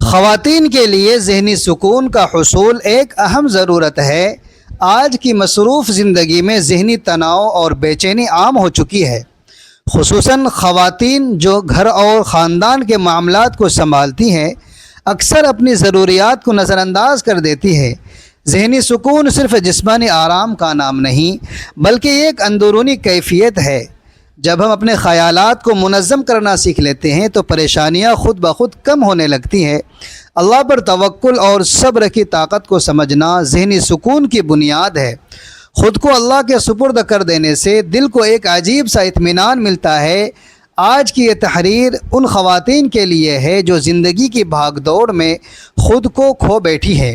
خواتین کے لیے ذہنی سکون کا حصول ایک اہم ضرورت ہے۔ آج کی مصروف زندگی میں ذہنی تناؤ اور بے چینی عام ہو چکی ہے، خصوصاً خواتین جو گھر اور خاندان کے معاملات کو سنبھالتی ہیں اکثر اپنی ضروریات کو نظر انداز کر دیتی ہے۔ ذہنی سکون صرف جسمانی آرام کا نام نہیں بلکہ یہ ایک اندرونی کیفیت ہے۔ جب ہم اپنے خیالات کو منظم کرنا سیکھ لیتے ہیں تو پریشانیاں خود بخود کم ہونے لگتی ہیں۔ اللہ پر توکل اور صبر کی طاقت کو سمجھنا ذہنی سکون کی بنیاد ہے۔ خود کو اللہ کے سپرد کر دینے سے دل کو ایک عجیب سا اطمینان ملتا ہے۔ آج کی یہ تحریر ان خواتین کے لیے ہے جو زندگی کی بھاگ دوڑ میں خود کو کھو بیٹھی ہے۔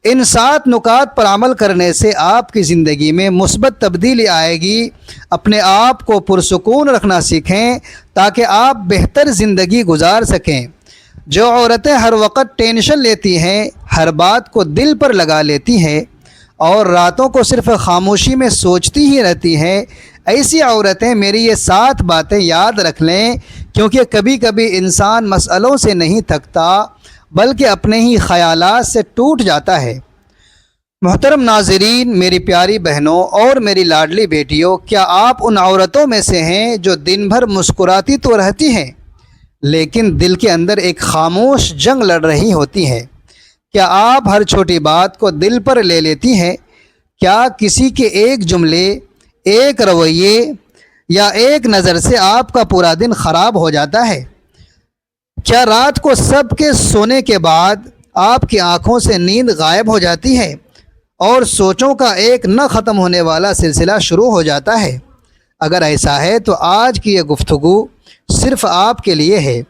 ان 7 نکات پر عمل کرنے سے آپ کی زندگی میں مثبت تبدیلی آئے گی۔ اپنے آپ کو پرسکون رکھنا سیکھیں تاکہ آپ بہتر زندگی گزار سکیں۔ جو عورتیں ہر وقت ٹینشن لیتی ہیں، ہر بات کو دل پر لگا لیتی ہیں اور راتوں کو صرف خاموشی میں سوچتی ہی رہتی ہیں، ایسی عورتیں میری یہ 7 باتیں یاد رکھ لیں، کیونکہ کبھی کبھی انسان مسئلوں سے نہیں تھکتا بلکہ اپنے ہی خیالات سے ٹوٹ جاتا ہے۔ محترم ناظرین، میری پیاری بہنوں اور میری لاڈلی بیٹیوں، کیا آپ ان عورتوں میں سے ہیں جو دن بھر مسکراتی تو رہتی ہیں لیکن دل کے اندر ایک خاموش جنگ لڑ رہی ہوتی ہے؟ کیا آپ ہر چھوٹی بات کو دل پر لے لیتی ہیں؟ کیا کسی کے ایک جملے، ایک رویے یا ایک نظر سے آپ کا پورا دن خراب ہو جاتا ہے؟ کیا رات کو سب کے سونے کے بعد آپ کی آنکھوں سے نیند غائب ہو جاتی ہے اور سوچوں کا ایک نہ ختم ہونے والا سلسلہ شروع ہو جاتا ہے؟ اگر ایسا ہے تو آج کی یہ گفتگو صرف آپ کے لیے ہے۔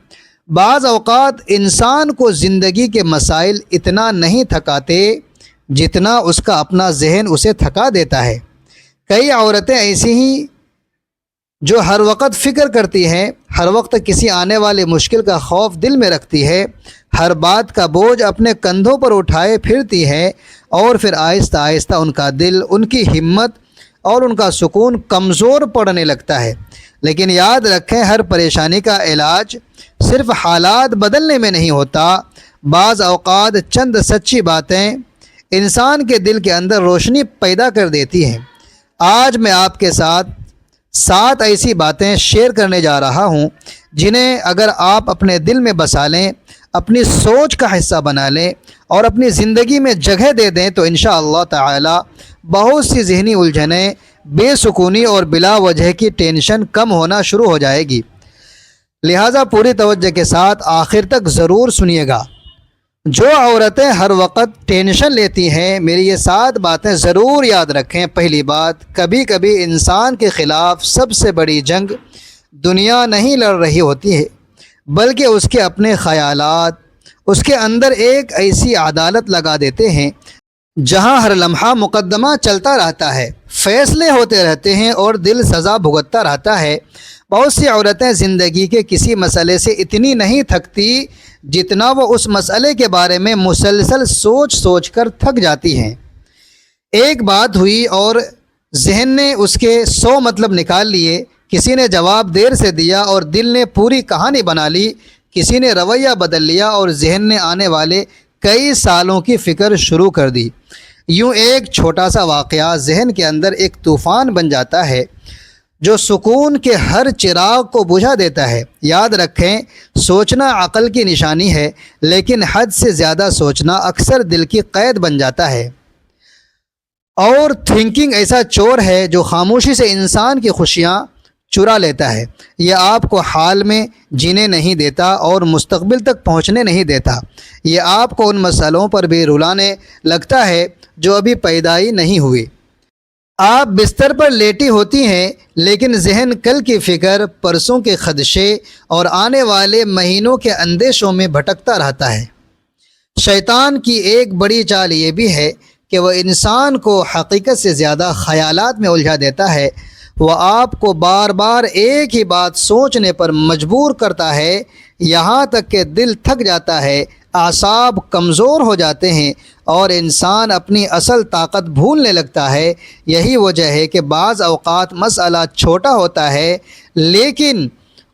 بعض اوقات انسان کو زندگی کے مسائل اتنا نہیں تھکاتے جتنا اس کا اپنا ذہن اسے تھکا دیتا ہے۔ کئی عورتیں ایسی ہیں جو ہر وقت فکر کرتی ہیں، ہر وقت کسی آنے والے مشکل کا خوف دل میں رکھتی ہے، ہر بات کا بوجھ اپنے کندھوں پر اٹھائے پھرتی ہے اور پھر آہستہ آہستہ ان کا دل، ان کی ہمت اور ان کا سکون کمزور پڑنے لگتا ہے۔ لیکن یاد رکھیں، ہر پریشانی کا علاج صرف حالات بدلنے میں نہیں ہوتا۔ بعض اوقات چند سچی باتیں انسان کے دل کے اندر روشنی پیدا کر دیتی ہیں۔ آج میں آپ کے ساتھ 7 ایسی باتیں شیئر کرنے جا رہا ہوں جنہیں اگر آپ اپنے دل میں بسا لیں، اپنی سوچ کا حصہ بنا لیں اور اپنی زندگی میں جگہ دے دیں تو انشاءاللہ تعالی بہت سی ذہنی الجھنیں، بے سکونی اور بلا وجہ کی ٹینشن کم ہونا شروع ہو جائے گی۔ لہٰذا پوری توجہ کے ساتھ آخر تک ضرور سنیے گا۔ جو عورتیں ہر وقت ٹینشن لیتی ہیں، میری یہ 7 باتیں ضرور یاد رکھیں۔ پہلی بات، کبھی کبھی انسان کے خلاف سب سے بڑی جنگ دنیا نہیں لڑ رہی ہوتی ہے بلکہ اس کے اپنے خیالات اس کے اندر ایک ایسی عدالت لگا دیتے ہیں جہاں ہر لمحہ مقدمہ چلتا رہتا ہے، فیصلے ہوتے رہتے ہیں اور دل سزا بھگتتا رہتا ہے۔ بہت سی عورتیں زندگی کے کسی مسئلے سے اتنی نہیں تھکتی جتنا وہ اس مسئلے کے بارے میں مسلسل سوچ کر تھک جاتی ہیں۔ ایک بات ہوئی اور ذہن نے اس کے 100 مطلب نکال لیے، کسی نے جواب دیر سے دیا اور دل نے پوری کہانی بنا لی، کسی نے رویہ بدل لیا اور ذہن نے آنے والے کئی سالوں کی فکر شروع کر دی۔ یوں ایک چھوٹا سا واقعہ ذہن کے اندر ایک طوفان بن جاتا ہے جو سکون کے ہر چراغ کو بجھا دیتا ہے۔ یاد رکھیں، سوچنا عقل کی نشانی ہے لیکن حد سے زیادہ سوچنا اکثر دل کی قید بن جاتا ہے۔ اور تھنکنگ ایسا چور ہے جو خاموشی سے انسان کی خوشیاں چرا لیتا ہے۔ یہ آپ کو حال میں جینے نہیں دیتا اور مستقبل تک پہنچنے نہیں دیتا۔ یہ آپ کو ان مسئلوں پر بھی رلانے لگتا ہے جو ابھی پیدا ہی نہیں ہوئی۔ آپ بستر پر لیٹی ہوتی ہیں لیکن ذہن کل کی فکر، پرسوں کے خدشے اور آنے والے مہینوں کے اندیشوں میں بھٹکتا رہتا ہے۔ شیطان کی ایک بڑی چال یہ بھی ہے کہ وہ انسان کو حقیقت سے زیادہ خیالات میں الجھا دیتا ہے۔ وہ آپ کو بار بار ایک ہی بات سوچنے پر مجبور کرتا ہے، یہاں تک کہ دل تھک جاتا ہے، اعصاب کمزور ہو جاتے ہیں اور انسان اپنی اصل طاقت بھولنے لگتا ہے۔ یہی وجہ ہے کہ بعض اوقات مسئلہ چھوٹا ہوتا ہے لیکن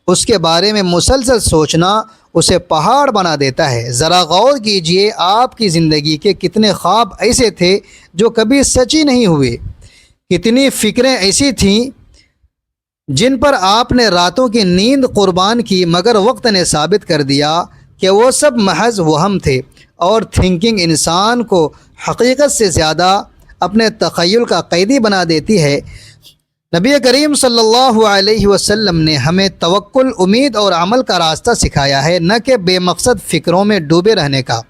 اس کے بارے میں مسلسل سوچنا اسے پہاڑ بنا دیتا ہے۔ ذرا غور کیجئے آپ کی زندگی کے کتنے خواب ایسے تھے جو کبھی سچ ہی نہیں ہوئے، کتنی فکریں ایسی تھیں جن پر آپ نے راتوں کی نیند قربان کی، مگر وقت نے ثابت کر دیا کہ وہ سب محض وہم تھے۔ اور تھنکنگ انسان کو حقیقت سے زیادہ اپنے تخیل کا قیدی بنا دیتی ہے۔ نبی کریم صلی اللہ علیہ وسلم نے ہمیں توکل، امید اور عمل کا راستہ سکھایا ہے، نہ کہ بے مقصد فکروں میں ڈوبے رہنے کا۔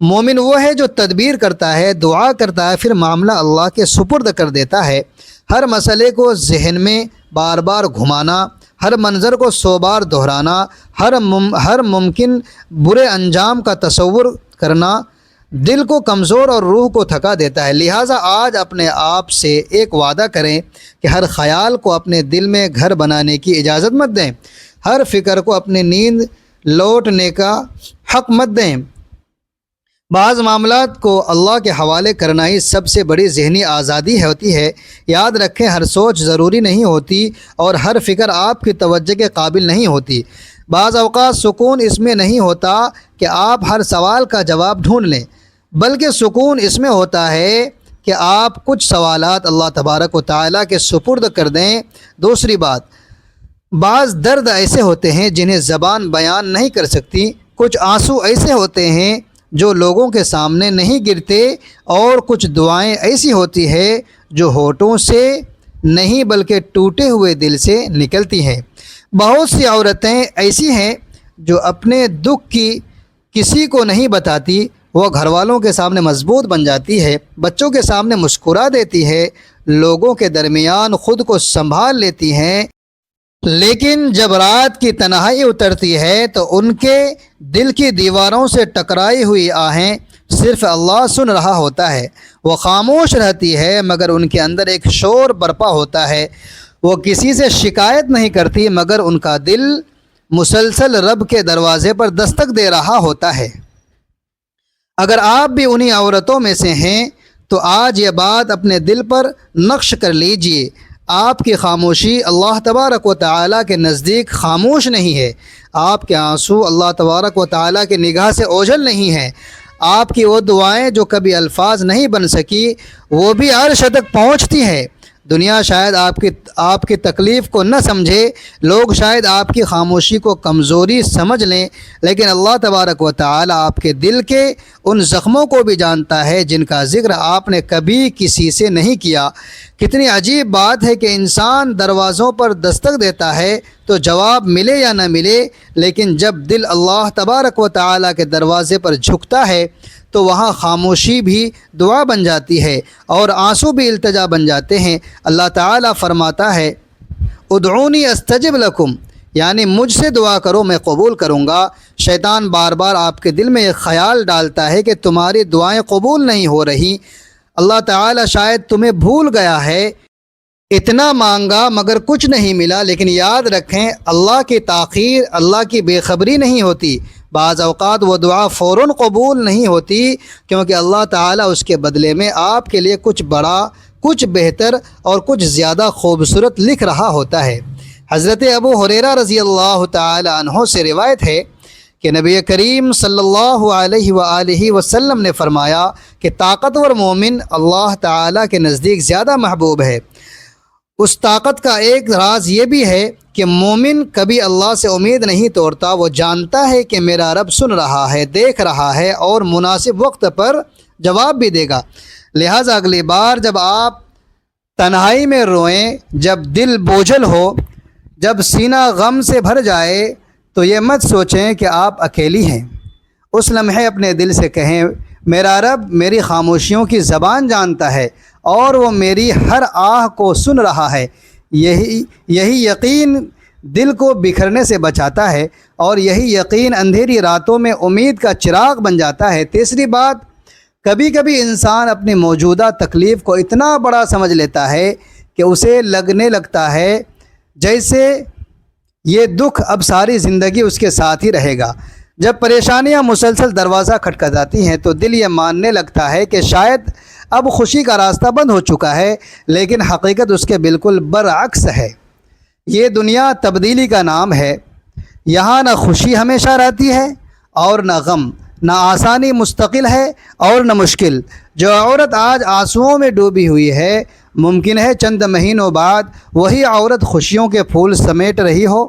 مومن وہ ہے جو تدبیر کرتا ہے، دعا کرتا ہے، پھر معاملہ اللہ کے سپرد کر دیتا ہے۔ ہر مسئلے کو ذہن میں بار بار گھمانا، ہر منظر کو 100 بار دہرانا، ہر ممکن برے انجام کا تصور کرنا دل کو کمزور اور روح کو تھکا دیتا ہے۔ لہٰذا آج اپنے آپ سے ایک وعدہ کریں کہ ہر خیال کو اپنے دل میں گھر بنانے کی اجازت مت دیں، ہر فکر کو اپنی نیند لوٹنے کا حق مت دیں۔ بعض معاملات کو اللہ کے حوالے کرنا ہی سب سے بڑی ذہنی آزادی ہوتی ہے۔ یاد رکھیں، ہر سوچ ضروری نہیں ہوتی اور ہر فکر آپ کی توجہ کے قابل نہیں ہوتی۔ بعض اوقات سکون اس میں نہیں ہوتا کہ آپ ہر سوال کا جواب ڈھونڈ لیں، بلکہ سکون اس میں ہوتا ہے کہ آپ کچھ سوالات اللہ تبارک و تعالیٰ کے سپرد کر دیں۔ دوسری بات، بعض درد ایسے ہوتے ہیں جنہیں زبان بیان نہیں کر سکتی، کچھ آنسو ایسے ہوتے ہیں جو لوگوں کے سامنے نہیں گرتے، اور کچھ دعائیں ایسی ہوتی ہے جو ہونٹوں سے نہیں بلکہ ٹوٹے ہوئے دل سے نکلتی ہیں۔ بہت سی عورتیں ایسی ہیں جو اپنے دکھ کی کسی کو نہیں بتاتی، وہ گھر والوں کے سامنے مضبوط بن جاتی ہے، بچوں کے سامنے مسکرا دیتی ہے، لوگوں کے درمیان خود کو سنبھال لیتی ہیں، لیکن جب رات کی تنہائی اترتی ہے تو ان کے دل کی دیواروں سے ٹکرائی ہوئی آہیں صرف اللہ سن رہا ہوتا ہے۔ وہ خاموش رہتی ہے مگر ان کے اندر ایک شور برپا ہوتا ہے۔ وہ کسی سے شکایت نہیں کرتی مگر ان کا دل مسلسل رب کے دروازے پر دستک دے رہا ہوتا ہے۔ اگر آپ بھی انہی عورتوں میں سے ہیں تو آج یہ بات اپنے دل پر نقش کر لیجئے، آپ کی خاموشی اللہ تبارک و تعالیٰ کے نزدیک خاموش نہیں ہے، آپ کے آنسو اللہ تبارک و تعالیٰ کی نگاہ سے اوجھل نہیں ہیں، آپ کی وہ دعائیں جو کبھی الفاظ نہیں بن سکی وہ بھی عرش تک پہنچتی ہیں۔ دنیا شاید آپ کی تکلیف کو نہ سمجھے، لوگ شاید آپ کی خاموشی کو کمزوری سمجھ لیں، لیکن اللہ تبارک و تعالی آپ کے دل کے ان زخموں کو بھی جانتا ہے جن کا ذکر آپ نے کبھی کسی سے نہیں کیا۔ کتنی عجیب بات ہے کہ انسان دروازوں پر دستک دیتا ہے تو جواب ملے یا نہ ملے، لیکن جب دل اللہ تبارک و تعالی کے دروازے پر جھکتا ہے تو وہاں خاموشی بھی دعا بن جاتی ہے اور آنسو بھی التجا بن جاتے ہیں۔ اللہ تعالیٰ فرماتا ہے ادعونی استجب لکم، یعنی مجھ سے دعا کرو میں قبول کروں گا۔ شیطان بار بار آپ کے دل میں ایک خیال ڈالتا ہے کہ تمہاری دعائیں قبول نہیں ہو رہی، اللہ تعالیٰ شاید تمہیں بھول گیا ہے، اتنا مانگا مگر کچھ نہیں ملا۔ لیکن یاد رکھیں، اللہ کی تاخیر اللہ کی بے خبری نہیں ہوتی، بعض اوقات وہ دعا فوراً قبول نہیں ہوتی کیونکہ اللہ تعالیٰ اس کے بدلے میں آپ کے لیے کچھ بڑا، کچھ بہتر اور کچھ زیادہ خوبصورت لکھ رہا ہوتا ہے۔ حضرت ابو ہریرہ رضی اللہ تعالی عنہ سے روایت ہے کہ نبی کریم صلی اللہ علیہ وآلہ وسلم نے فرمایا کہ طاقتور مومن اللہ تعالیٰ کے نزدیک زیادہ محبوب ہے۔ اس طاقت کا ایک راز یہ بھی ہے کہ مومن کبھی اللہ سے امید نہیں توڑتا، وہ جانتا ہے کہ میرا رب سن رہا ہے، دیکھ رہا ہے اور مناسب وقت پر جواب بھی دے گا۔ لہٰذا اگلی بار جب آپ تنہائی میں روئیں، جب دل بوجھل ہو، جب سینہ غم سے بھر جائے تو یہ مت سوچیں کہ آپ اکیلی ہیں، اس لمحے اپنے دل سے کہیں میرا رب میری خاموشیوں کی زبان جانتا ہے اور وہ میری ہر آہ کو سن رہا ہے۔ یہی یقین دل کو بکھرنے سے بچاتا ہے اور یہی یقین اندھیری راتوں میں امید کا چراغ بن جاتا ہے۔ تیسری بات، کبھی کبھی انسان اپنی موجودہ تکلیف کو اتنا بڑا سمجھ لیتا ہے کہ اسے لگنے لگتا ہے جیسے یہ دکھ اب ساری زندگی اس کے ساتھ ہی رہے گا۔ جب پریشانیاں مسلسل دروازہ کھٹکھٹاتی ہیں تو دل یہ ماننے لگتا ہے کہ شاید اب خوشی کا راستہ بند ہو چکا ہے، لیکن حقیقت اس کے بالکل برعکس ہے۔ یہ دنیا تبدیلی کا نام ہے، یہاں نہ خوشی ہمیشہ رہتی ہے اور نہ غم، نہ آسانی مستقل ہے اور نہ مشکل۔ جو عورت آج آنسوؤں میں ڈوبی ہوئی ہے، ممکن ہے چند مہینوں بعد وہی عورت خوشیوں کے پھول سمیٹ رہی ہو۔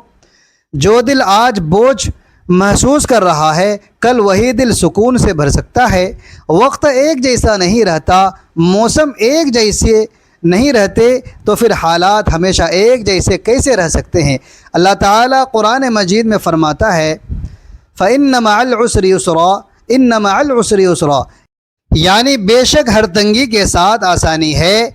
جو دل آج بوجھ محسوس کر رہا ہے، کل وہی دل سکون سے بھر سکتا ہے۔ وقت ایک جیسا نہیں رہتا، موسم ایک جیسے نہیں رہتے، تو پھر حالات ہمیشہ ایک جیسے کیسے رہ سکتے ہیں؟ اللہ تعالیٰ قرآن مجید میں فرماتا ہے فَإِنَّ مَعَ الْعُسْرِ يُسْرًا، إِنَّ مَعَ الْعُسْرِ يُسْرًا، یعنی بے شک ہر تنگی کے ساتھ آسانی ہے،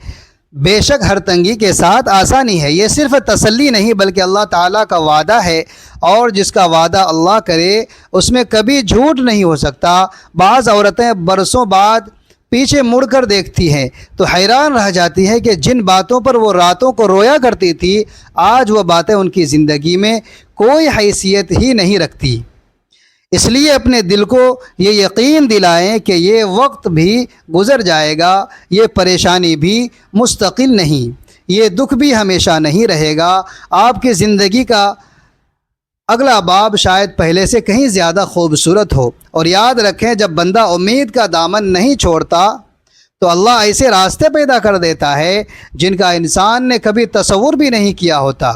بے شک ہر تنگی کے ساتھ آسانی ہے۔ یہ صرف تسلی نہیں بلکہ اللہ تعالیٰ کا وعدہ ہے، اور جس کا وعدہ اللہ کرے اس میں کبھی جھوٹ نہیں ہو سکتا۔ بعض عورتیں برسوں بعد پیچھے مڑ کر دیکھتی ہیں تو حیران رہ جاتی ہیں کہ جن باتوں پر وہ راتوں کو رویا کرتی تھی، آج وہ باتیں ان کی زندگی میں کوئی حیثیت ہی نہیں رکھتی۔ اس لیے اپنے دل کو یہ یقین دلائیں کہ یہ وقت بھی گزر جائے گا، یہ پریشانی بھی مستقل نہیں، یہ دکھ بھی ہمیشہ نہیں رہے گا۔ آپ کی زندگی کا اگلا باب شاید پہلے سے کہیں زیادہ خوبصورت ہو۔ اور یاد رکھیں، جب بندہ امید کا دامن نہیں چھوڑتا تو اللہ ایسے راستے پیدا کر دیتا ہے جن کا انسان نے کبھی تصور بھی نہیں کیا ہوتا۔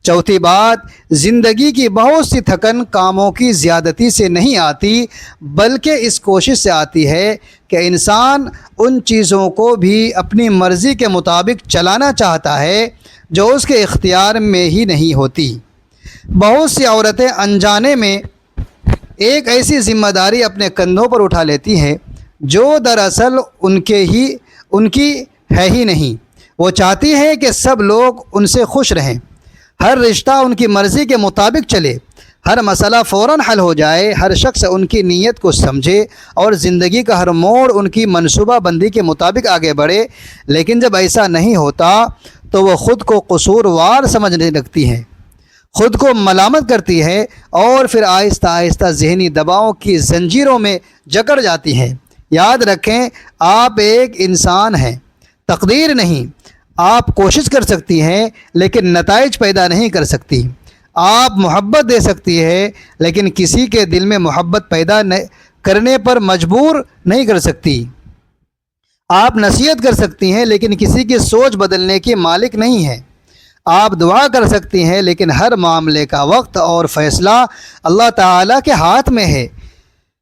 چوتھی بات، زندگی کی بہت سی تھکن کاموں کی زیادتی سے نہیں آتی، بلکہ اس کوشش سے آتی ہے کہ انسان ان چیزوں کو بھی اپنی مرضی کے مطابق چلانا چاہتا ہے جو اس کے اختیار میں ہی نہیں ہوتی۔ بہت سی عورتیں انجانے میں ایک ایسی ذمہ داری اپنے کندھوں پر اٹھا لیتی ہیں جو دراصل ان کی ہے ہی نہیں۔ وہ چاہتی ہیں کہ سب لوگ ان سے خوش رہیں، ہر رشتہ ان کی مرضی کے مطابق چلے، ہر مسئلہ فوراً حل ہو جائے، ہر شخص ان کی نیت کو سمجھے اور زندگی کا ہر موڑ ان کی منصوبہ بندی کے مطابق آگے بڑھے۔ لیکن جب ایسا نہیں ہوتا تو وہ خود کو قصوروار سمجھنے لگتی ہیں، خود کو ملامت کرتی ہے، اور پھر آہستہ آہستہ ذہنی دباؤ کی زنجیروں میں جکڑ جاتی ہیں۔ یاد رکھیں، آپ ایک انسان ہیں، تقدیر نہیں۔ آپ کوشش کر سکتی ہیں لیکن نتائج پیدا نہیں کر سکتی۔ آپ محبت دے سکتی ہے لیکن کسی کے دل میں محبت پیدا کرنے پر مجبور نہیں کر سکتی۔ آپ نصیحت کر سکتی ہیں لیکن کسی کی سوچ بدلنے کی مالک نہیں ہے۔ آپ دعا کر سکتی ہیں لیکن ہر معاملے کا وقت اور فیصلہ اللہ تعالیٰ کے ہاتھ میں ہے۔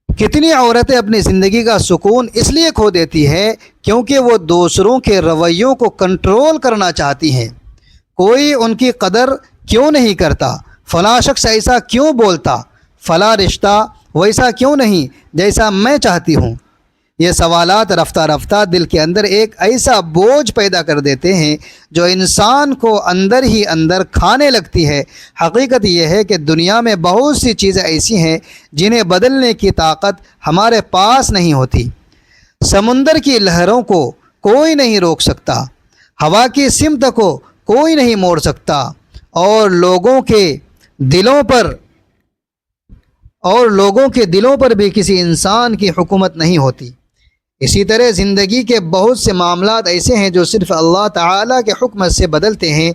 کتنی عورتیں اپنی زندگی کا سکون اس لیے کھو دیتی ہے کیونکہ وہ دوسروں کے رویوں کو کنٹرول کرنا چاہتی ہیں۔ کوئی ان کی قدر کیوں نہیں کرتا، فلاں شخص ایسا کیوں بولتا، فلاں رشتہ ویسا کیوں نہیں جیسا میں چاہتی ہوں۔ یہ سوالات رفتہ رفتہ دل کے اندر ایک ایسا بوجھ پیدا کر دیتے ہیں جو انسان کو اندر ہی اندر کھانے لگتی ہے۔ حقیقت یہ ہے کہ دنیا میں بہت سی چیزیں ایسی ہیں جنہیں بدلنے کی طاقت ہمارے پاس نہیں ہوتی۔ سمندر کی لہروں کو کوئی نہیں روک سکتا، ہوا کی سمت کو کوئی نہیں موڑ سکتا، اور لوگوں کے دلوں پر بھی کسی انسان کی حکومت نہیں ہوتی۔ اسی طرح زندگی کے بہت سے معاملات ایسے ہیں جو صرف اللہ تعالیٰ کے حکم سے بدلتے ہیں۔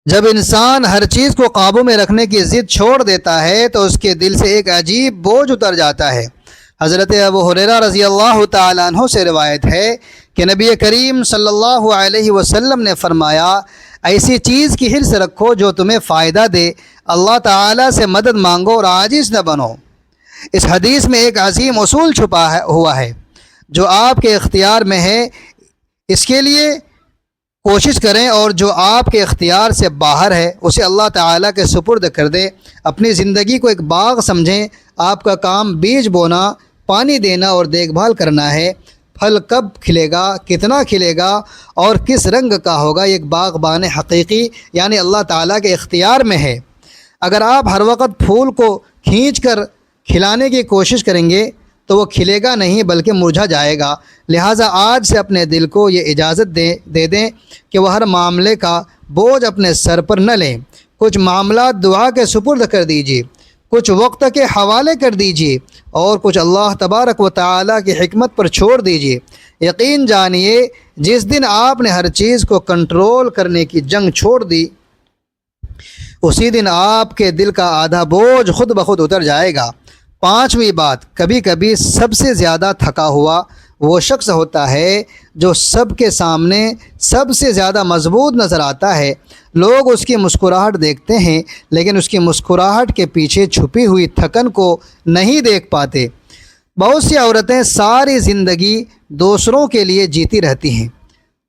جب انسان ہر چیز کو قابو میں رکھنے کی ضد چھوڑ دیتا ہے تو اس کے دل سے ایک عجیب بوجھ اتر جاتا ہے۔ حضرت ابو ہریرہ رضی اللہ تعالیٰ عنہ سے روایت ہے کہ نبی کریم صلی اللہ علیہ وسلم نے فرمایا، ایسی چیز کی حرص رکھو جو تمہیں فائدہ دے، اللہ تعالیٰ سے مدد مانگو اور عاجز نہ بنو۔ اس حدیث میں ایک عظیم اصول چھپا ہوا ہے، جو آپ کے اختیار میں ہے اس کے لیے کوشش کریں، اور جو آپ کے اختیار سے باہر ہے اسے اللہ تعالیٰ کے سپرد کر دیں۔ اپنی زندگی کو ایک باغ سمجھیں، آپ کا کام بیج بونا، پانی دینا اور دیکھ بھال کرنا ہے۔ پھل کب کھلے گا، کتنا کھلے گا اور کس رنگ کا ہوگا، یہ ایک باغبان حقیقی یعنی اللہ تعالیٰ کے اختیار میں ہے۔ اگر آپ ہر وقت پھول کو کھینچ کر کھلانے کی کوشش کریں گے تو وہ کھلے گا نہیں بلکہ مرجھا جائے گا۔ لہٰذا آج سے اپنے دل کو یہ اجازت دے دیں کہ وہ ہر معاملے کا بوجھ اپنے سر پر نہ لیں۔ کچھ معاملات دعا کے سپرد کر دیجیے، کچھ وقت کے حوالے کر دیجیے، اور کچھ اللہ تبارک و تعالیٰ کی حکمت پر چھوڑ دیجیے۔ یقین جانیے، جس دن آپ نے ہر چیز کو کنٹرول کرنے کی جنگ چھوڑ دی اسی دن آپ کے دل کا آدھا بوجھ خود بخود اتر جائے گا۔ پانچویں بات، کبھی کبھی سب سے زیادہ تھکا ہوا وہ شخص ہوتا ہے جو سب کے سامنے سب سے زیادہ مضبوط نظر آتا ہے۔ لوگ اس کی مسکراہٹ دیکھتے ہیں لیکن اس کی مسکراہٹ کے پیچھے چھپی ہوئی تھکن کو نہیں دیکھ پاتے۔ بہت سی عورتیں ساری زندگی دوسروں کے لیے جیتی رہتی ہیں۔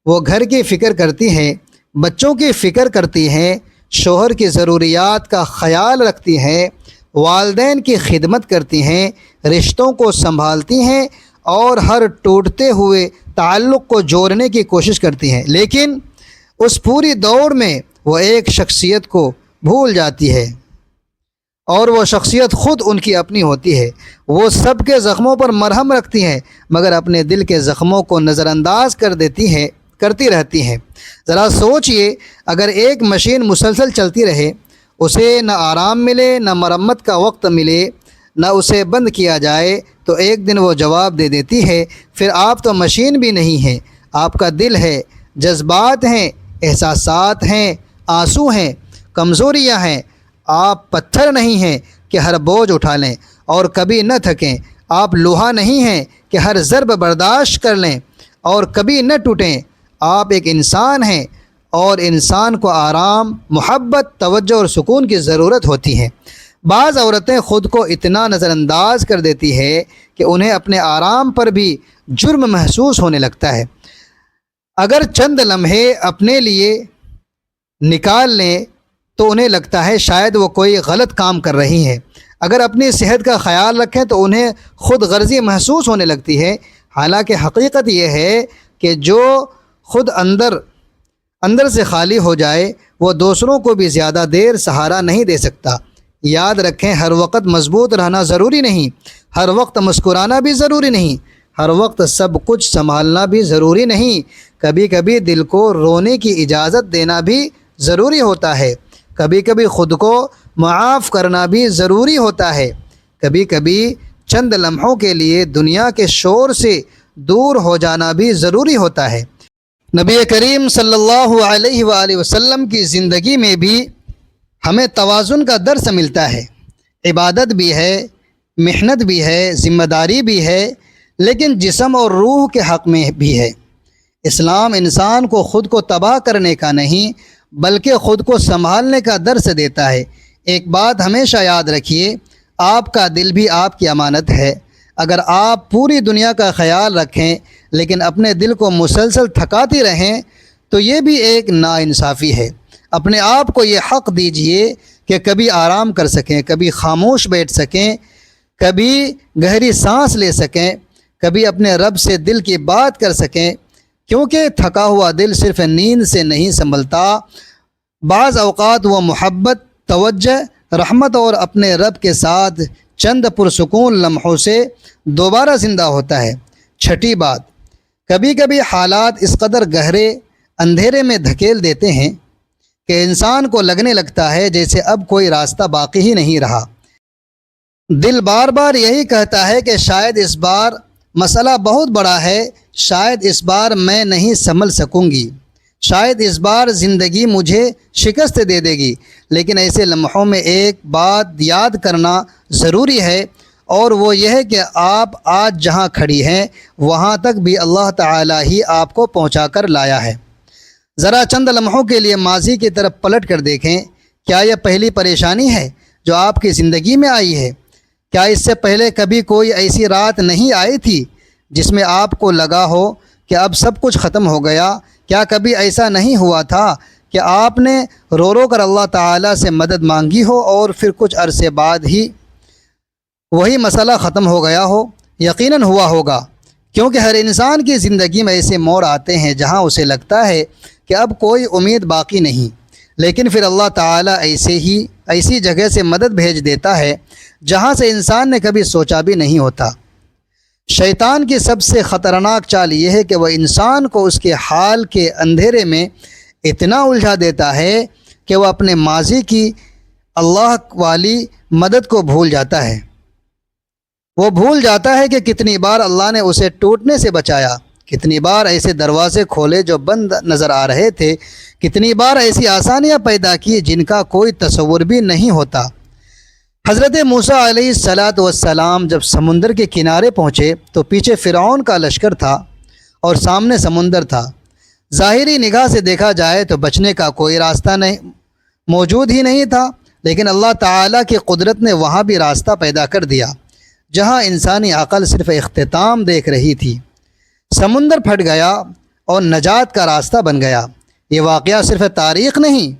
وہ گھر کی فکر کرتی ہیں، بچوں کی فکر کرتی ہیں، شوہر کی ضروریات کا خیال رکھتی ہیں، والدین کی خدمت کرتی ہیں، رشتوں کو سنبھالتی ہیں اور ہر ٹوٹتے ہوئے تعلق کو جوڑنے کی کوشش کرتی ہیں، لیکن اس پوری دوڑ میں وہ ایک شخصیت کو بھول جاتی ہے اور وہ شخصیت خود ان کی اپنی ہوتی ہے۔ وہ سب کے زخموں پر مرہم رکھتی ہیں مگر اپنے دل کے زخموں کو نظر انداز کرتی رہتی ہیں۔ ذرا سوچئے، اگر ایک مشین مسلسل چلتی رہے، اسے نہ آرام ملے، نہ مرمت کا وقت ملے، نہ اسے بند کیا جائے، تو ایک دن وہ جواب دے دیتی ہے، پھر آپ تو مشین بھی نہیں ہیں، آپ کا دل ہے، جذبات ہیں، احساسات ہیں، آنسو ہیں، کمزوریاں ہیں۔ آپ پتھر نہیں ہیں کہ ہر بوجھ اٹھا لیں اور کبھی نہ تھکیں۔ آپ لوہا نہیں ہیں کہ ہر ضرب برداشت کر لیں اور کبھی نہ ٹوٹیں۔ آپ ایک انسان ہیں اور انسان کو آرام، محبت، توجہ اور سکون کی ضرورت ہوتی ہے۔ بعض عورتیں خود کو اتنا نظر انداز کر دیتی ہے کہ انہیں اپنے آرام پر بھی جرم محسوس ہونے لگتا ہے۔ اگر چند لمحے اپنے لیے نکال لیں تو انہیں لگتا ہے شاید وہ کوئی غلط کام کر رہی ہیں۔ اگر اپنی صحت کا خیال رکھیں تو انہیں خود غرضی محسوس ہونے لگتی ہے، حالانکہ حقیقت یہ ہے کہ جو خود اندر سے خالی ہو جائے وہ دوسروں کو بھی زیادہ دیر سہارا نہیں دے سکتا۔ یاد رکھیں، ہر وقت مضبوط رہنا ضروری نہیں، ہر وقت مسکرانا بھی ضروری نہیں، ہر وقت سب کچھ سنبھالنا بھی ضروری نہیں۔ کبھی کبھی دل کو رونے کی اجازت دینا بھی ضروری ہوتا ہے، کبھی کبھی خود کو معاف کرنا بھی ضروری ہوتا ہے، کبھی کبھی چند لمحوں کے لیے دنیا کے شور سے دور ہو جانا بھی ضروری ہوتا ہے۔ نبی کریم صلی اللہ علیہ وآلہ وسلم کی زندگی میں بھی ہمیں توازن کا درس ملتا ہے۔ عبادت بھی ہے، محنت بھی ہے، ذمہ داری بھی ہے، لیکن جسم اور روح کے حق میں بھی ہے۔ اسلام انسان کو خود کو تباہ کرنے کا نہیں بلکہ خود کو سنبھالنے کا درس دیتا ہے۔ ایک بات ہمیشہ یاد رکھیے، آپ کا دل بھی آپ کی امانت ہے۔ اگر آپ پوری دنیا کا خیال رکھیں لیکن اپنے دل کو مسلسل تھکاتی رہیں تو یہ بھی ایک ناانصافی ہے۔ اپنے آپ کو یہ حق دیجئے کہ کبھی آرام کر سکیں، کبھی خاموش بیٹھ سکیں، کبھی گہری سانس لے سکیں، کبھی اپنے رب سے دل کی بات کر سکیں، کیونکہ تھکا ہوا دل صرف نیند سے نہیں سنبھلتا، بعض اوقات وہ محبت، توجہ، رحمت اور اپنے رب کے ساتھ چند پرسکون لمحوں سے دوبارہ زندہ ہوتا ہے۔ چھٹی بات، کبھی کبھی حالات اس قدر گہرے اندھیرے میں دھکیل دیتے ہیں کہ انسان کو لگنے لگتا ہے جیسے اب کوئی راستہ باقی ہی نہیں رہا۔ دل بار بار یہی کہتا ہے کہ شاید اس بار مسئلہ بہت بڑا ہے، شاید اس بار میں نہیں سنبھل سکوں گی، شاید اس بار زندگی مجھے شکست دے دے گی۔ لیکن ایسے لمحوں میں ایک بات یاد کرنا ضروری ہے، اور وہ یہ ہے کہ آپ آج جہاں کھڑی ہیں وہاں تک بھی اللہ تعالیٰ ہی آپ کو پہنچا کر لایا ہے۔ ذرا چند لمحوں کے لیے ماضی کی طرف پلٹ کر دیکھیں، کیا یہ پہلی پریشانی ہے جو آپ کی زندگی میں آئی ہے؟ کیا اس سے پہلے کبھی کوئی ایسی رات نہیں آئی تھی جس میں آپ کو لگا ہو کہ اب سب کچھ ختم ہو گیا؟ کیا کبھی ایسا نہیں ہوا تھا کہ آپ نے رو رو کر اللہ تعالیٰ سے مدد مانگی ہو اور پھر کچھ عرصے بعد ہی وہی مسئلہ ختم ہو گیا ہو؟ یقیناً ہوا ہوگا، کیونکہ ہر انسان کی زندگی میں ایسے موڑ آتے ہیں جہاں اسے لگتا ہے کہ اب کوئی امید باقی نہیں، لیکن پھر اللہ تعالیٰ ایسی جگہ سے مدد بھیج دیتا ہے جہاں سے انسان نے کبھی سوچا بھی نہیں ہوتا۔ شیطان کی سب سے خطرناک چال یہ ہے کہ وہ انسان کو اس کے حال کے اندھیرے میں اتنا الجھا دیتا ہے کہ وہ اپنے ماضی کی اللہ والی مدد کو بھول جاتا ہے۔ وہ بھول جاتا ہے کہ کتنی بار اللہ نے اسے ٹوٹنے سے بچایا، کتنی بار ایسے دروازے کھولے جو بند نظر آ رہے تھے، کتنی بار ایسی آسانیاں پیدا کی جن کا کوئی تصور بھی نہیں ہوتا۔ حضرت موسیٰ علیہ السلام جب سمندر کے کنارے پہنچے تو پیچھے فرعون کا لشکر تھا اور سامنے سمندر تھا۔ ظاہری نگاہ سے دیکھا جائے تو بچنے کا کوئی راستہ نہیں موجود ہی نہیں تھا، لیکن اللہ تعالیٰ کی قدرت نے وہاں بھی راستہ پیدا کر دیا جہاں انسانی عقل صرف اختتام دیکھ رہی تھی۔ سمندر پھٹ گیا اور نجات کا راستہ بن گیا۔ یہ واقعہ صرف تاریخ نہیں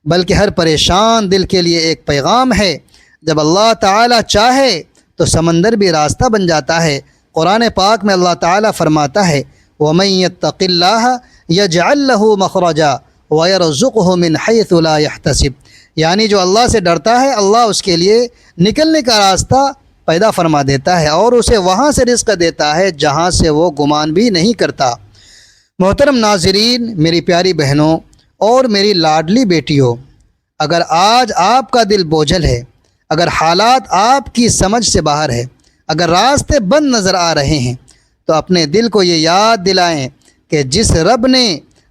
بلکہ ہر پریشان دل کے لیے ایک پیغام ہے۔ جب اللہ تعالیٰ چاہے تو سمندر بھی راستہ بن جاتا ہے۔ قرآن پاک میں اللہ تعالیٰ فرماتا ہے وَمَن يَتَّقِ اللَّهَ يَجْعَل لَّهُ مَخْرَجًا وَيَرْزُقْهُ مِنْ حَيْثُ لَا يَحْتَسِبُ، یعنی جو اللہ سے ڈرتا ہے اللہ اس کے لیے نکلنے کا راستہ پیدا فرما دیتا ہے اور اسے وہاں سے رزق دیتا ہے جہاں سے وہ گمان بھی نہیں کرتا۔ محترم ناظرین، میری پیاری بہنوں اور میری لاڈلی بیٹیوں، اگر آج آپ کا دل بوجھل ہے، اگر حالات آپ کی سمجھ سے باہر ہے، اگر راستے بند نظر آ رہے ہیں، تو اپنے دل کو یہ یاد دلائیں کہ جس رب نے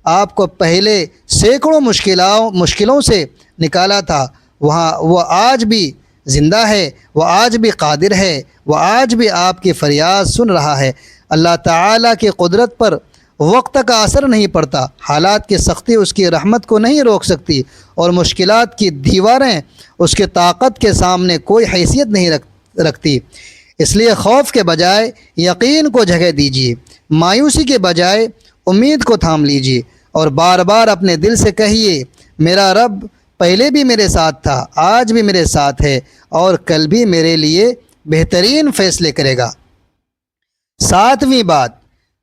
آپ کو پہلے سینکڑوں مشکلوں سے نکالا تھا وہ آج بھی زندہ ہے، وہ آج بھی قادر ہے، وہ آج بھی آپ کی فریاد سن رہا ہے۔ اللہ تعالیٰ کی قدرت پر وقت کا اثر نہیں پڑتا، حالات کی سختی اس کی رحمت کو نہیں روک سکتی، اور مشکلات کی دیواریں اس کی طاقت کے سامنے کوئی حیثیت نہیں رکھتی۔ اس لیے خوف کے بجائے یقین کو جگہ دیجیے، مایوسی کے بجائے امید کو تھام لیجیے، اور بار بار اپنے دل سے کہیے میرا رب پہلے بھی میرے ساتھ تھا، آج بھی میرے ساتھ ہے، اور کل بھی میرے لیے بہترین فیصلے کرے گا۔ ساتویں بات،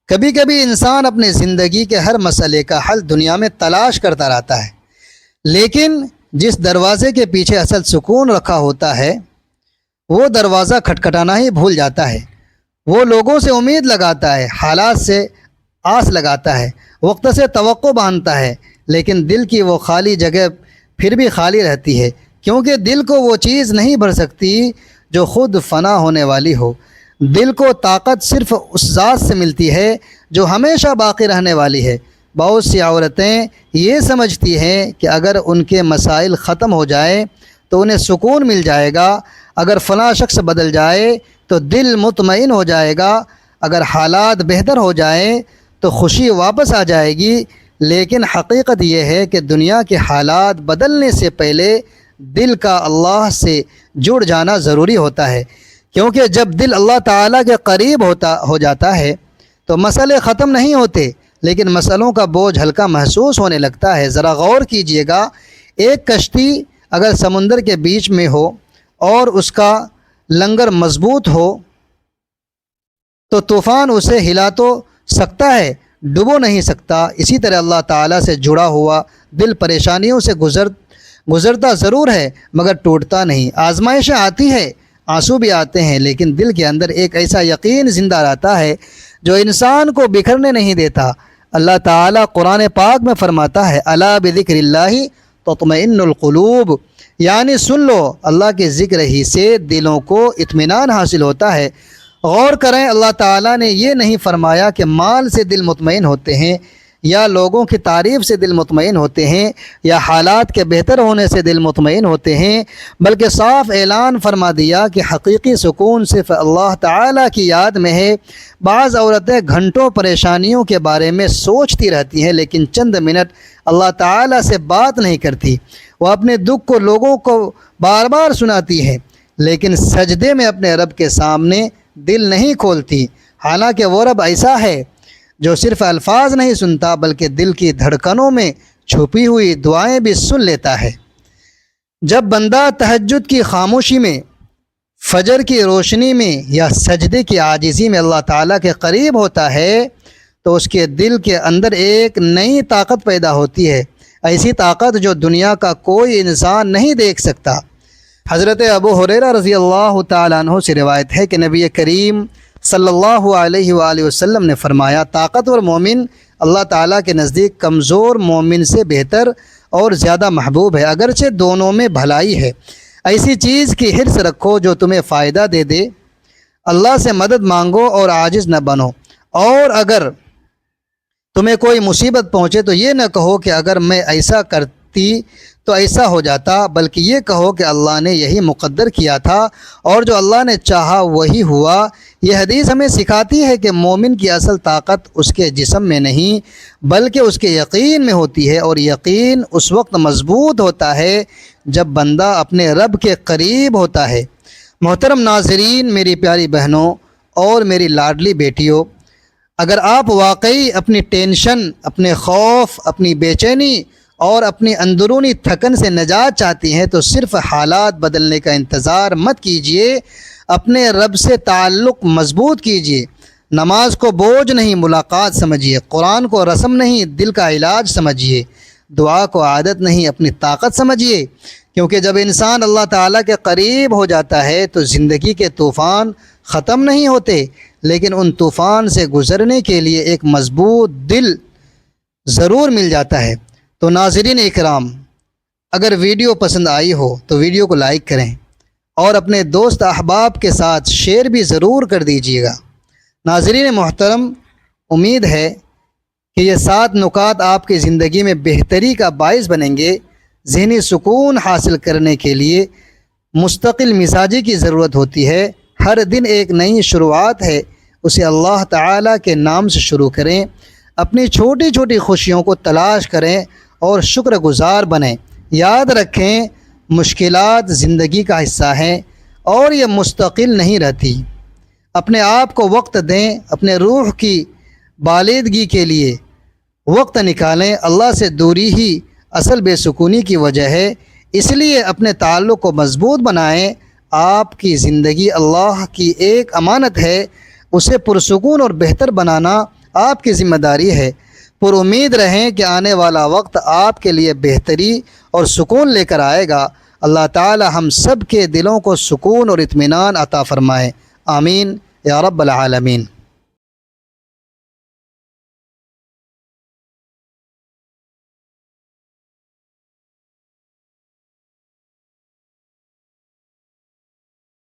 کبھی کبھی انسان اپنے زندگی کے ہر مسئلے کا حل دنیا میں تلاش کرتا رہتا ہے، لیکن جس دروازے کے پیچھے اصل سکون رکھا ہوتا ہے وہ دروازہ کھٹکھٹانا ہی بھول جاتا ہے۔ وہ لوگوں سے امید لگاتا ہے، حالات سے آس لگاتا ہے، وقت سے توقع باندھتا ہے، لیکن دل کی وہ خالی جگہ پھر بھی خالی رہتی ہے، کیونکہ دل کو وہ چیز نہیں بھر سکتی جو خود فنا ہونے والی ہو۔ دل کو طاقت صرف اس ذات سے ملتی ہے جو ہمیشہ باقی رہنے والی ہے۔ بہت سی عورتیں یہ سمجھتی ہیں کہ اگر ان کے مسائل ختم ہو جائیں تو انہیں سکون مل جائے گا، اگر فلاں شخص بدل جائے تو دل مطمئن ہو جائے گا، اگر حالات بہتر ہو جائیں تو خوشی واپس آ جائے گی، لیکن حقیقت یہ ہے کہ دنیا کے حالات بدلنے سے پہلے دل کا اللہ سے جڑ جانا ضروری ہوتا ہے، کیونکہ جب دل اللہ تعالیٰ کے قریب ہو جاتا ہے تو مسئلے ختم نہیں ہوتے، لیکن مسئلوں کا بوجھ ہلکا محسوس ہونے لگتا ہے۔ ذرا غور کیجئے گا، ایک کشتی اگر سمندر کے بیچ میں ہو اور اس کا لنگر مضبوط ہو تو طوفان اسے ہلا تو سکتا ہے، ڈبو نہیں سکتا۔ اسی طرح اللہ تعالیٰ سے جڑا ہوا دل پریشانیوں سے گزرتا ضرور ہے مگر ٹوٹتا نہیں۔ آزمائشیں آتی ہے، آنسو بھی آتے ہیں، لیکن دل کے اندر ایک ایسا یقین زندہ رہتا ہے جو انسان کو بکھرنے نہیں دیتا۔ اللہ تعالیٰ قرآن پاک میں فرماتا ہے الا بذکر اللہ تطمئن القلوب، یعنی سن لو اللہ کے ذکر ہی سے دلوں کو اطمینان حاصل ہوتا ہے۔ غور کریں، اللہ تعالیٰ نے یہ نہیں فرمایا کہ مال سے دل مطمئن ہوتے ہیں، یا لوگوں کی تعریف سے دل مطمئن ہوتے ہیں، یا حالات کے بہتر ہونے سے دل مطمئن ہوتے ہیں، بلکہ صاف اعلان فرما دیا کہ حقیقی سکون صرف اللہ تعالیٰ کی یاد میں ہے۔ بعض عورتیں گھنٹوں پریشانیوں کے بارے میں سوچتی رہتی ہیں لیکن چند منٹ اللہ تعالیٰ سے بات نہیں کرتی۔ وہ اپنے دکھ کو لوگوں کو بار بار سناتی ہیں لیکن سجدے میں اپنے رب کے سامنے دل نہیں کھولتی، حالانکہ وہ رب ایسا ہے جو صرف الفاظ نہیں سنتا بلکہ دل کی دھڑکنوں میں چھپی ہوئی دعائیں بھی سن لیتا ہے۔ جب بندہ تہجد کی خاموشی میں، فجر کی روشنی میں یا سجدے کی عاجزی میں اللہ تعالیٰ کے قریب ہوتا ہے تو اس کے دل کے اندر ایک نئی طاقت پیدا ہوتی ہے، ایسی طاقت جو دنیا کا کوئی انسان نہیں دیکھ سکتا۔ حضرت ابو ہریرہ رضی اللہ تعالیٰ عنہ سے روایت ہے کہ نبی کریم صلی اللہ علیہ وآلہ وسلم نے فرمایا طاقتور مومن اللہ تعالیٰ کے نزدیک کمزور مومن سے بہتر اور زیادہ محبوب ہے، اگرچہ دونوں میں بھلائی ہے۔ ایسی چیز کی حرص رکھو جو تمہیں فائدہ دے دے، اللہ سے مدد مانگو اور عاجز نہ بنو، اور اگر تمہیں کوئی مصیبت پہنچے تو یہ نہ کہو کہ اگر میں ایسا کرتی تو ایسا ہو جاتا، بلکہ یہ کہو کہ اللہ نے یہی مقدر کیا تھا اور جو اللہ نے چاہا وہی ہوا۔ یہ حدیث ہمیں سکھاتی ہے کہ مومن کی اصل طاقت اس کے جسم میں نہیں بلکہ اس کے یقین میں ہوتی ہے، اور یقین اس وقت مضبوط ہوتا ہے جب بندہ اپنے رب کے قریب ہوتا ہے۔ محترم ناظرین، میری پیاری بہنوں اور میری لاڈلی بیٹیوں، اگر آپ واقعی اپنی ٹینشن، اپنے خوف، اپنی بے چینی اور اپنی اندرونی تھکن سے نجات چاہتی ہیں تو صرف حالات بدلنے کا انتظار مت کیجیے، اپنے رب سے تعلق مضبوط کیجیے۔ نماز کو بوجھ نہیں ملاقات سمجھیے، قرآن کو رسم نہیں دل کا علاج سمجھیے، دعا کو عادت نہیں اپنی طاقت سمجھیے، کیونکہ جب انسان اللہ تعالیٰ کے قریب ہو جاتا ہے تو زندگی کے طوفان ختم نہیں ہوتے، لیکن ان طوفان سے گزرنے کے لیے ایک مضبوط دل ضرور مل جاتا ہے۔ تو ناظرین اکرام، اگر ویڈیو پسند آئی ہو تو ویڈیو کو لائک کریں اور اپنے دوست احباب کے ساتھ شیئر بھی ضرور کر دیجیے گا۔ ناظرین محترم، امید ہے کہ یہ 7 نکات آپ کی زندگی میں بہتری کا باعث بنیں گے۔ ذہنی سکون حاصل کرنے کے لیے مستقل مزاجی کی ضرورت ہوتی ہے۔ ہر دن ایک نئی شروعات ہے، اسے اللہ تعالیٰ کے نام سے شروع کریں۔ اپنی چھوٹی چھوٹی خوشیوں کو تلاش کریں اور شکر گزار بنیں۔ یاد رکھیں، مشکلات زندگی کا حصہ ہیں اور یہ مستقل نہیں رہتی۔ اپنے آپ کو وقت دیں، اپنے روح کی بالادگی کے لیے وقت نکالیں۔ اللہ سے دوری ہی اصل بے سکونی کی وجہ ہے، اس لیے اپنے تعلق کو مضبوط بنائیں۔ آپ کی زندگی اللہ کی ایک امانت ہے، اسے پرسکون اور بہتر بنانا آپ کی ذمہ داری ہے۔ پر امید رہیں کہ آنے والا وقت آپ کے لیے بہتری اور سکون لے کر آئے گا۔ اللہ تعالی ہم سب کے دلوں کو سکون اور اطمینان عطا فرمائے، آمین یا رب العالمین۔